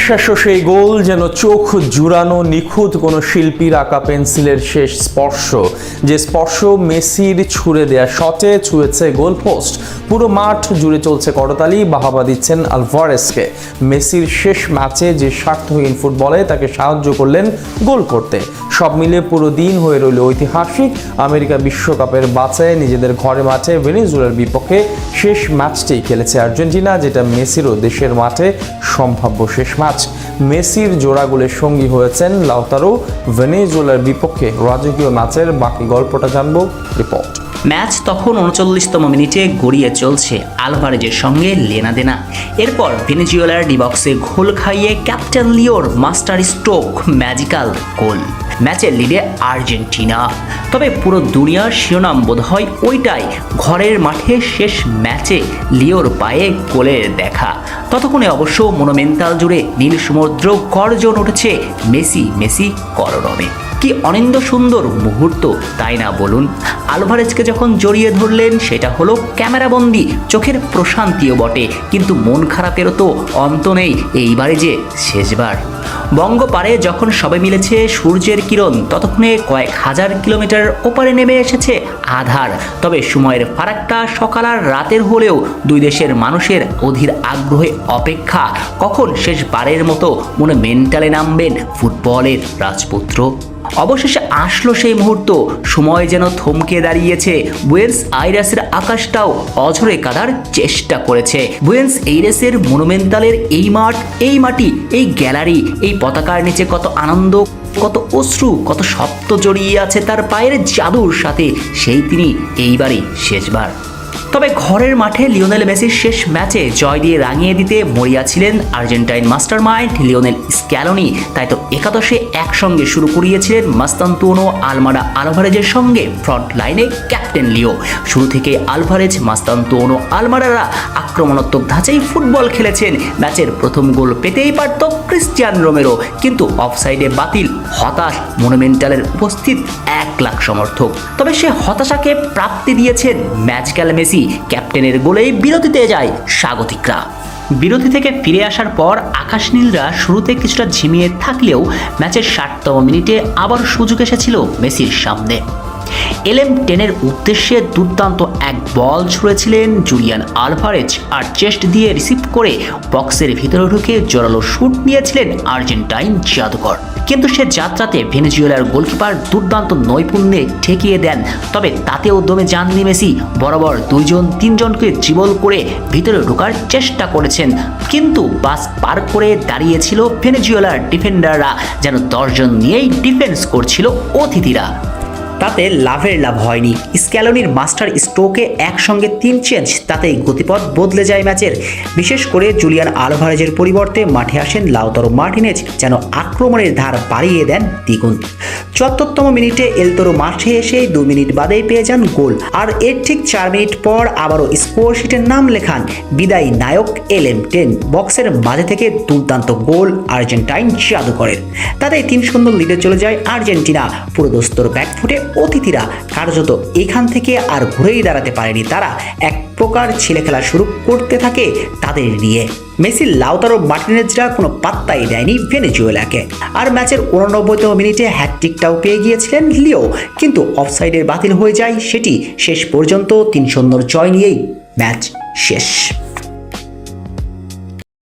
অবিশ্বাস্য সেই গোল, যেন চোখ জুড়ানো নিখুঁত কোনো শিল্পীর আঁকা পেন্সিলের শেষ স্পর্শ। যে স্পর্শ মেসির ছুঁড়ে দেয়া শটে ছুঁয়েছে গোলপোস্ট। পুরো মাঠ জুড়ে চলছে করতালি, বাহাবা দিচ্ছেন আলভারেজকে। মেসির শেষ ম্যাচে যে স্বার্থহীন ফুটবলে তাকে সাহায্য করলেন গোল করতে। সব মিলে পুরো দিন হয়ে রইল ঐতিহাসিক। আমেরিকা বিশ্বকাপের বাছাইয়ে নিজেদের ঘরে মাঠে ভেনেজুয়েলার বিপক্ষে শেষ ম্যাচটি খেলেছে আর্জেন্টিনা, যেটা মেসিরও দেশের মাঠে সম্ভাব্য শেষ ম্যাচ। মেসির জোড়া গোলের সঙ্গী হয়েছেন লাউতারো। ভেনেজুয়েলার বিপক্ষে রাজকীয় ম্যাচের বাকি গল্পটা জানবো রিপোর্ট। ম্যাচ তখন 39তম মিনিটে গড়িয়ে চলছে আলভারেজের সঙ্গে লেনাদেনা। এরপর ভেনেজুয়েলার ডিবক্সে গোল খাইয়ে ক্যাপ্টেন লিওর মাস্টার স্ট্রোক ম্যাজিক্যাল গোল। ম্যাচের লিডে আর্জেন্টিনা। তবে পুরো দুনিয়ার শিরোনাম বোধ হয় ওইটাই, ঘরের মাঠে শেষ ম্যাচে লিওর পায়ে গোলের দেখা। ততক্ষণে অবশ্য মনুমেন্টাল জুড়ে নীল সমুদ্র গর্জন উঠেছে মেসি মেসি কররবে। কি অনিন্দ সুন্দর মুহূর্ত, তাই না বলুন? আলভারেজকে যখন জড়িয়ে ধরলেন সেটা হলো ক্যামেরাবন্দি, চোখের প্রশান্তিও বটে, কিন্তু মন খারাপেরও তো অন্ত নেই। এইবারে যে শেষবার। বঙ্গপারে যখন সবে মিলেছে সূর্যের কিরণ, ততক্ষণে কয়েক হাজার কিলোমিটার ওপারে নেমে এসেছে আধার। তবে সময়ের ফারাকটা সকাল আর রাতের হলেও দুই দেশের মানুষের অধীর আগ্রহে অপেক্ষা, কখন শেষবারের মতো মনুমেন্টালে নামবেন ফুটবলের রাজপুত্র। অবশেষে আসলো সেই মুহূর্ত। সময় যেন থমকে দাঁড়িয়েছে। বুয়েন্স আইরেসের আকাশটাও অঝরে কাঁদার চেষ্টা করেছে। বুয়েন্স আইরেসের মনুমেন্টালের এই মাঠ, এই মাটি, এই গ্যালারি, এই পতাকার নিচে কত আনন্দ, কত অশ্রু, কত শব্দ জড়িয়ে আছে তার পায়ের জাদুর সাথে। সেই তিনি এইবারই শেষবার। তবে ঘরের মাঠে লিওনেল মেসির শেষ ম্যাচে জয় দিয়ে রাঙিয়ে দিতে মরিয়া ছিলেন আর্জেন্টাইন মাস্টারমাইন্ড লিওনেল স্ক্যালোনি। তাই তো একাদশে একসঙ্গে শুরু করিয়েছিলেন মাস্তানতুনো আলমাডা আলভারেজের সঙ্গে ফ্রন্ট লাইনে ক্যাপ্টেন লিও। শুরু থেকে আলভারেজ, মাস্তানতুনো আলমাডারা আক্রমণাত্মক ধাঁচেই ফুটবল খেলেছেন। ম্যাচের প্রথম গোল পেতেই পারত ক্রিস্টিয়ান রোমেরো, কিন্তু অফসাইডে বাতিল। হতাশ মনুমেন্টালের উপস্থিত 1 লাখ সমর্থক। তবে সে হতাশাকে প্রাপ্তি দিয়েছেন ম্যাজিক্যাল মেসি। ক্যাপ্টেনের গোলেই বিরতিতে যায় স্বাগতিকরা। বিরতি থেকে ফিরে আসার পর আকাশনীলরা শুরুতে কিছুটা ঝিমিয়ে থাকলেও ম্যাচের 60তম মিনিটে আবার সুযোগ এসেছিল মেসির সামনে। LM10-এর উদ্দেশ্যে দুর্দান্ত এক বল ছুঁড়েছিলেন জুলিয়ান আলভারেজ, আর চেস্ট দিয়ে রিসিভ করে বক্সের ভিতরে ঢুকে জোরালো শুট নিয়েছিলেন আর্জেন্টাইন জাদুকর। কিন্তু সে যাত্রাতে ভেনেজুয়েলার গোলকিপার দুর্দান্ত নৈপুণ্যে ঠেকিয়ে দেন। তবে তাতেও দমে যাননি মেসি। বরাবর 2-3জনকে ড্রিবল করে ভিতরে ঢোকার চেষ্টা করেছেন, কিন্তু বাস পার করে দাঁড়িয়েছিল ভেনেজুয়েলার ডিফেন্ডাররা, যেন 10 জন নিয়েই ডিফেন্স করছিল অতিথিরা। তাতে লাভের লাভ হয়নি। স্ক্যালোনির মাস্টার স্ট্রোকে একসঙ্গে 3 চেঞ্জ, তাতেই গতিপথ বদলে যায় ম্যাচের। বিশেষ করে জুলিয়ান আলভারেজের পরিবর্তে মাঠে আসেন লাউতারো মার্টিনেজ, যেন আক্রমণের ধার বাড়িয়ে দেন দ্বিগুণ। 74তম মিনিটে এলতোরো মাঠে এসে 2 মিনিট বাদেই পেয়ে যান গোল, আর এর ঠিক 4 মিনিট পর আবারও স্কোর শিটের নাম লেখান বিদায়ী নায়ক LM10। বক্সের মাঝে থেকে দুর্দান্ত গোল আর্জেন্টাইন জাদুকরের। তাতে 3-0 লিডে চলে যায় আর্জেন্টিনা। পুরোদস্তর ব্যাকফুটে অতিথিরা কার্যত এখান থেকে আর ঘুরেই দাঁড়াতে পারেনি তারা। এক প্রকার ছেলে খেলা শুরু করতে থাকে তাদের নিয়ে। মেসি, লাউতারো মার্টিনেজরা কোনো পাত্তাই দেয়নি ভেনেজুয়েলাকে। আর ম্যাচের 89তম মিনিটে হ্যাটট্রিকটাও পেয়ে গিয়েছিলেন লিও, কিন্তু অফসাইডের বাতিল হয়ে যায় সেটি। শেষ পর্যন্ত 3-0 জয় নিয়েই ম্যাচ শেষ।